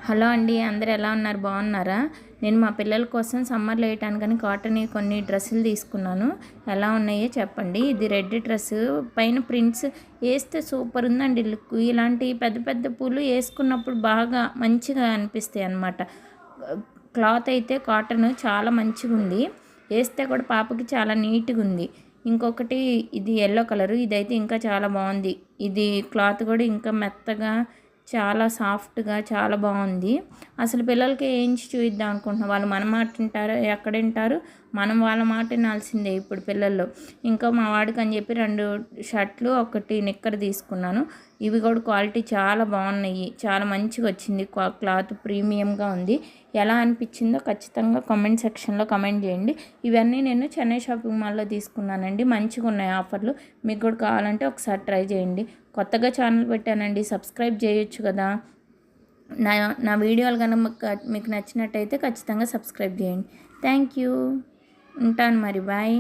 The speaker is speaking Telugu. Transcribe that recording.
హలో అండి, అందరూ ఎలా ఉన్నారు? బాగున్నారా? నేను మా పిల్లల కోసం సమ్మర్లో వేయటానికని కాటన్ కొన్ని డ్రెస్సులు తీసుకున్నాను. ఎలా ఉన్నాయో చెప్పండి. ఇది రెడ్ డ్రెస్, పైన ప్రింట్స్ వేస్తే సూపర్ ఉందండి లుక్. ఇలాంటి పెద్ద పెద్ద పూలు వేసుకున్నప్పుడు బాగా మంచిగా అనిపిస్తాయి అన్నమాట. క్లాత్ అయితే కాటన్ చాలా మంచిగా ఉంది. వేస్తే కూడా పాపకి చాలా నీట్గా ఉంది. ఇంకొకటి ఇది ఎల్లో కలరు, ఇదైతే ఇంకా చాలా బాగుంది. ఇది క్లాత్ కూడా ఇంకా మెత్తగా చాలా సాఫ్ట్గా చాలా బాగుంది. అసలు పిల్లలకి ఏంచి చూయిద్దాం అనుకుంటున్నాం. వాళ్ళు మన మాట వింటారు, ఎక్కడ వింటారు? మనం వాళ్ళ మాట వినాల్సిందే ఇప్పుడు పిల్లల్లో. ఇంకా మా వాడికి అని చెప్పి 2 షర్ట్లు, 1 నిక్కర్ తీసుకున్నాను. ఇవి కూడా క్వాలిటీ చాలా బాగున్నాయి. చాలా మంచిగా వచ్చింది. క్లాత్ ప్రీమియంగా ఉంది. ఎలా అనిపించిందో ఖచ్చితంగా కామెంట్ సెక్షన్లో కామెంట్ చేయండి. ఇవన్నీ నేను చెన్నై షాపింగ్ మాల్లో తీసుకున్నానండి. మంచిగా ఉన్నాయి ఆఫర్లు. మీకు కూడా కావాలంటే ఒకసారి ట్రై చేయండి. కొత్తగా ఛానల్ పెట్టానండి, సబ్స్క్రైబ్ చేయొచ్చు కదా. నా నా వీడియోలు కనుక మీకు నచ్చినట్టయితే ఖచ్చితంగా సబ్స్క్రైబ్ చేయండి. Thank you. ఉంటాను మరి, బాయ్.